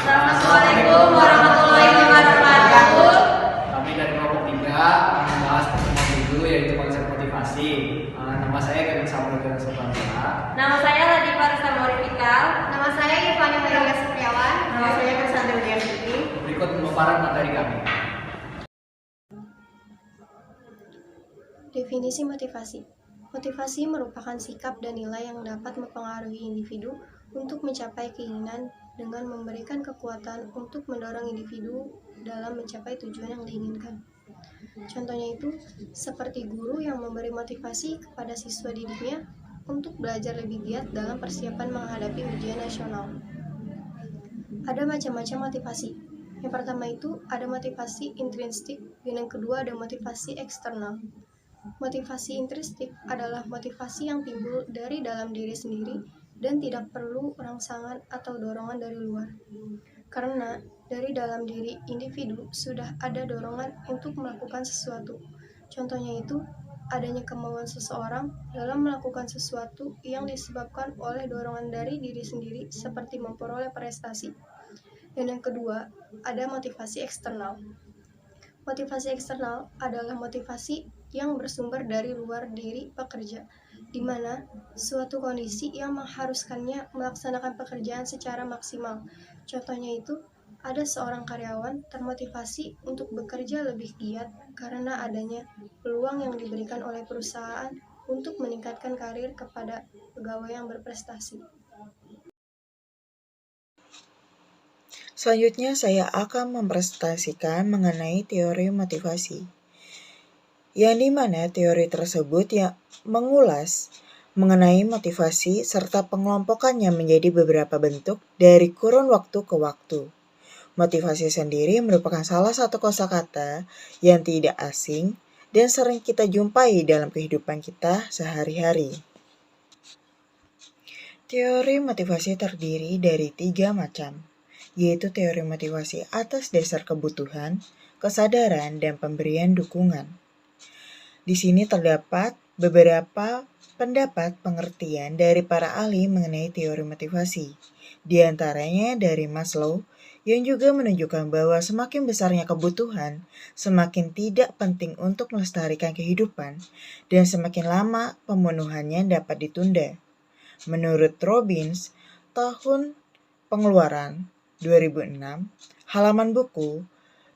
Assalamualaikum warahmatullahi wabarakatuh. Kami dari kelompok 3 akan membahas pertemuan dulu yaitu konsep motivasi. Nama saya Kevin Samuel Soekarno. Nama saya Ladipa Restamori Fikal. Nama saya Irfani Maria Supriawan. Nama saya Cassandra Widiasiti. Berikut pemaparan materi kami. Definisi motivasi. Motivasi merupakan sikap dan nilai yang dapat mempengaruhi individu untuk mencapai keinginan dengan memberikan kekuatan untuk mendorong individu dalam mencapai tujuan yang diinginkan. Contohnya itu, seperti guru yang memberi motivasi kepada siswa didiknya untuk belajar lebih giat dalam persiapan menghadapi ujian nasional. Ada macam-macam motivasi. Yang pertama itu ada motivasi intrinsik, dan yang kedua ada motivasi eksternal. Motivasi intrinsik adalah motivasi yang timbul dari dalam diri sendiri dan tidak perlu rangsangan atau dorongan dari luar. Karena dari dalam diri individu sudah ada dorongan untuk melakukan sesuatu. Contohnya itu, adanya kemauan seseorang dalam melakukan sesuatu yang disebabkan oleh dorongan dari diri sendiri seperti memperoleh prestasi. Dan yang kedua, ada motivasi eksternal. Motivasi eksternal adalah motivasi yang bersumber dari luar diri pekerja, di mana suatu kondisi yang mengharuskannya melaksanakan pekerjaan secara maksimal. Contohnya itu, ada seorang karyawan termotivasi untuk bekerja lebih giat karena adanya peluang yang diberikan oleh perusahaan untuk meningkatkan karir kepada pegawai yang berprestasi. Selanjutnya saya akan mempresentasikan mengenai teori motivasi, yang dimana teori tersebut yang mengulas mengenai motivasi serta pengelompokannya menjadi beberapa bentuk dari kurun waktu ke waktu. Motivasi sendiri merupakan salah satu kosakata yang tidak asing dan sering kita jumpai dalam kehidupan kita sehari-hari. Teori motivasi terdiri dari 3 macam, yaitu teori motivasi atas dasar kebutuhan, kesadaran, dan pemberian dukungan. Di sini terdapat beberapa pendapat pengertian dari para ahli mengenai teori motivasi, di antaranya dari Maslow, yang juga menunjukkan bahwa semakin besarnya kebutuhan, semakin tidak penting untuk melestarikan kehidupan, dan semakin lama pemenuhannya dapat ditunda. Menurut Robbins, tahun pengeluaran 2006, halaman buku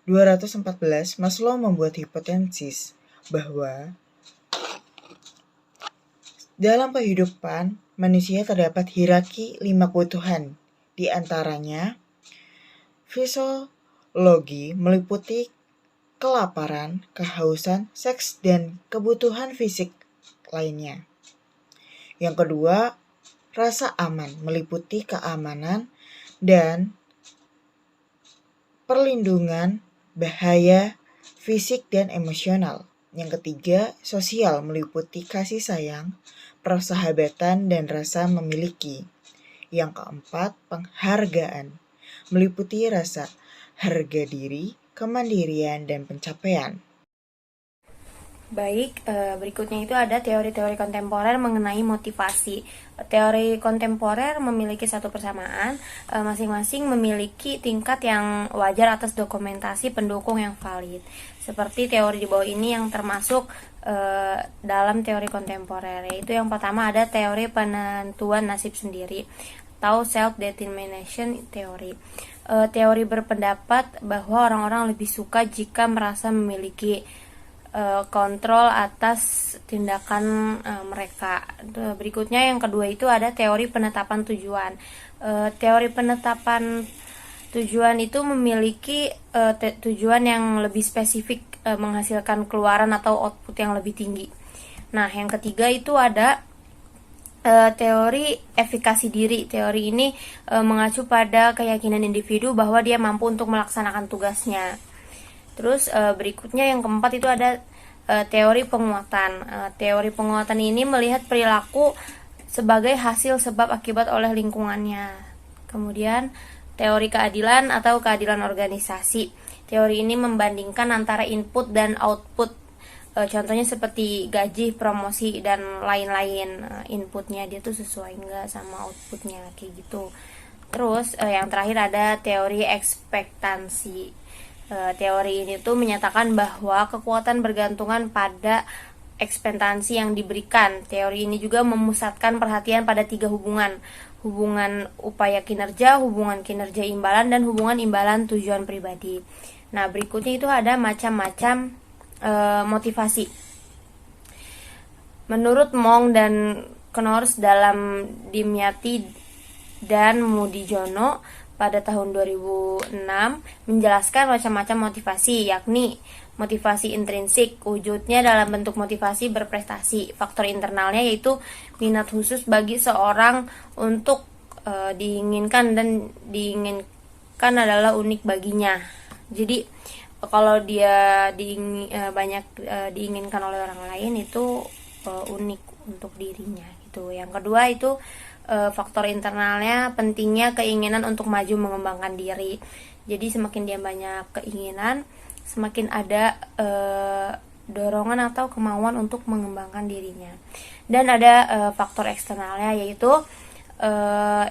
214, Maslow membuat hipotesis bahwa dalam kehidupan manusia terdapat hierarki 5 kebutuhan, di antaranya fisiologi meliputi kelaparan, kehausan, seks, dan kebutuhan fisik lainnya. Yang kedua, rasa aman meliputi keamanan dan perlindungan bahaya fisik dan emosional. Yang ketiga, sosial meliputi kasih sayang, persahabatan, dan rasa memiliki. Yang keempat, penghargaan meliputi rasa harga diri, kemandirian, dan pencapaian. Baik, berikutnya itu ada teori-teori kontemporer mengenai motivasi. Teori kontemporer memiliki satu persamaan, masing-masing memiliki tingkat yang wajar atas dokumentasi pendukung yang valid. Seperti teori di bawah ini yang termasuk dalam teori kontemporer, yaitu yang pertama ada teori penentuan nasib sendiri atau self-determination theory. Teori berpendapat bahwa orang-orang lebih suka jika merasa memiliki kontrol atas tindakan mereka. Berikutnya yang kedua itu ada teori penetapan tujuan. Teori penetapan tujuan itu memiliki tujuan yang lebih spesifik, menghasilkan keluaran atau output yang lebih tinggi. Nah, yang ketiga itu ada teori efikasi diri. Teori ini mengacu pada keyakinan individu bahwa dia mampu untuk melaksanakan tugasnya. Terus berikutnya yang keempat itu ada teori penguatan. Teori penguatan ini melihat perilaku sebagai hasil sebab akibat oleh lingkungannya. Kemudian teori keadilan atau keadilan organisasi. Teori ini membandingkan antara input dan output. Contohnya seperti gaji, promosi, dan lain-lain. Inputnya dia tuh sesuai enggak sama outputnya, kayak gitu. Terus yang terakhir ada teori ekspektansi. Teori ini tuh menyatakan bahwa kekuatan bergantungan pada ekspektansi yang diberikan. Teori ini juga memusatkan perhatian pada 3 hubungan. Hubungan upaya kinerja, hubungan kinerja imbalan, dan hubungan imbalan tujuan pribadi. Nah, berikutnya itu ada macam-macam motivasi. Menurut Monk dan Knors dalam Dimyati dan Mudijono pada tahun 2006 menjelaskan macam-macam motivasi, yakni motivasi intrinsik, wujudnya dalam bentuk motivasi berprestasi. Faktor internalnya yaitu minat khusus bagi seorang untuk diinginkan adalah unik baginya. Jadi kalau dia diinginkan oleh orang lain itu unik untuk dirinya gitu. Yang kedua itu faktor internalnya pentingnya keinginan untuk maju mengembangkan diri. Jadi semakin dia banyak keinginan, semakin ada dorongan atau kemauan untuk mengembangkan dirinya. Dan ada faktor eksternalnya yaitu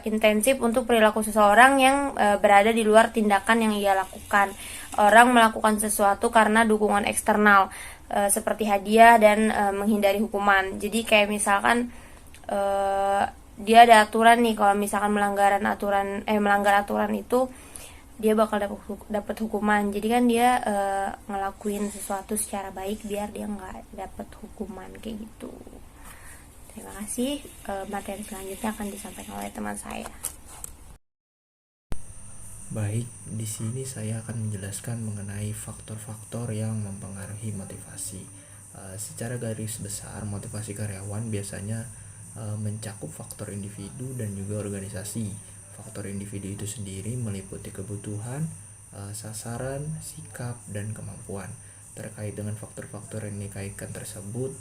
intensif untuk perilaku seseorang yang berada di luar tindakan yang ia lakukan. Orang melakukan sesuatu karena dukungan eksternal seperti hadiah dan menghindari hukuman. Jadi kayak misalkan dia ada aturan nih, kalau misalkan melanggar aturan itu dia bakal dapat hukuman. Jadi kan dia ngelakuin sesuatu secara baik biar dia nggak dapat hukuman kayak gitu. Terima kasih. Materi selanjutnya akan disampaikan oleh teman saya. Baik, di sini saya akan menjelaskan mengenai faktor-faktor yang mempengaruhi motivasi. Secara garis besar, motivasi karyawan biasanya mencakup faktor individu dan juga organisasi. Faktor individu itu sendiri meliputi kebutuhan, sasaran, sikap, dan kemampuan. Terkait dengan faktor-faktor yang dikaitkan tersebut,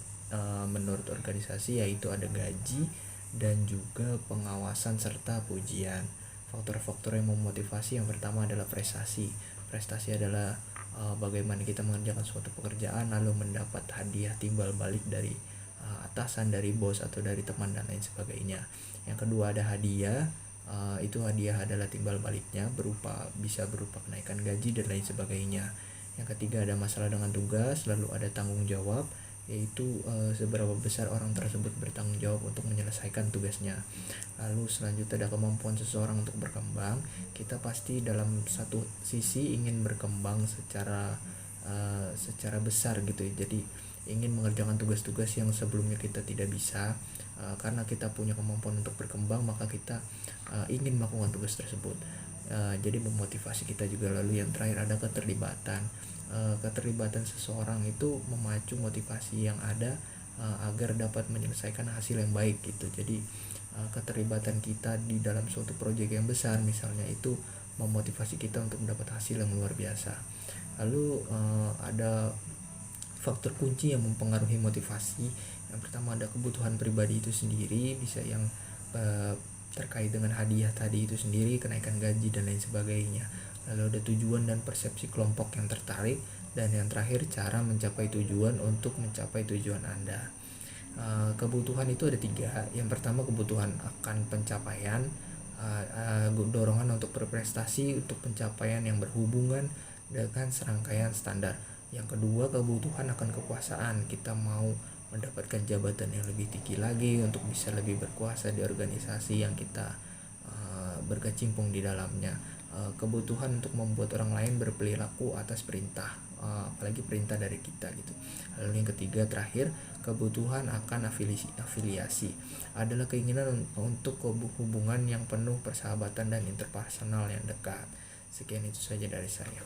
menurut organisasi yaitu ada gaji dan juga pengawasan serta pujian. Faktor-faktor yang memotivasi yang pertama adalah prestasi. Prestasi adalah bagaimana kita mengerjakan suatu pekerjaan lalu mendapat hadiah timbal balik dari atasan, dari bos atau dari teman dan lain sebagainya. Yang kedua ada hadiah. Itu hadiah adalah timbal baliknya bisa berupa kenaikan gaji dan lain sebagainya. Yang ketiga ada masalah dengan tugas, lalu ada tanggung jawab, yaitu seberapa besar orang tersebut bertanggung jawab untuk menyelesaikan tugasnya. Lalu selanjutnya ada kemampuan seseorang untuk berkembang. Kita pasti dalam satu sisi ingin berkembang secara besar gitu ya. Jadi ingin mengerjakan tugas-tugas yang sebelumnya kita tidak bisa, karena kita punya kemampuan untuk berkembang maka kita ingin melakukan tugas tersebut. Jadi memotivasi kita juga. Lalu yang terakhir ada keterlibatan. Keterlibatan seseorang itu memacu motivasi yang ada agar dapat menyelesaikan hasil yang baik gitu. Jadi keterlibatan kita di dalam suatu proyek yang besar misalnya itu memotivasi kita untuk mendapat hasil yang luar biasa. Lalu ada faktor kunci yang mempengaruhi motivasi. Yang pertama ada kebutuhan pribadi itu sendiri, bisa yang terkait dengan hadiah tadi itu sendiri, kenaikan gaji dan lain sebagainya. Lalu ada tujuan dan persepsi kelompok yang tertarik, dan yang terakhir cara mencapai tujuan untuk mencapai tujuan Anda. Kebutuhan itu ada 3. Yang pertama kebutuhan akan pencapaian, dorongan untuk berprestasi, untuk pencapaian yang berhubungan dengan serangkaian standar. Yang kedua kebutuhan akan kekuasaan, kita mau mendapatkan jabatan yang lebih tinggi lagi untuk bisa lebih berkuasa di organisasi yang kita berkecimpung di dalamnya. Kebutuhan untuk membuat orang lain berperilaku atas perintah, apalagi perintah dari kita gitu. Lalu yang ketiga terakhir kebutuhan akan afiliasi, adalah keinginan untuk hubungan yang penuh persahabatan dan interpersonal yang dekat. Sekian itu saja dari saya.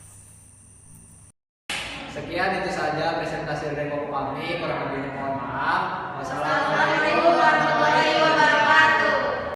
Sekian itu saja presentasi dari kami. Kurang lebihnya mohon maaf. Wassalamualaikum Assalamualaikum warahmatullahi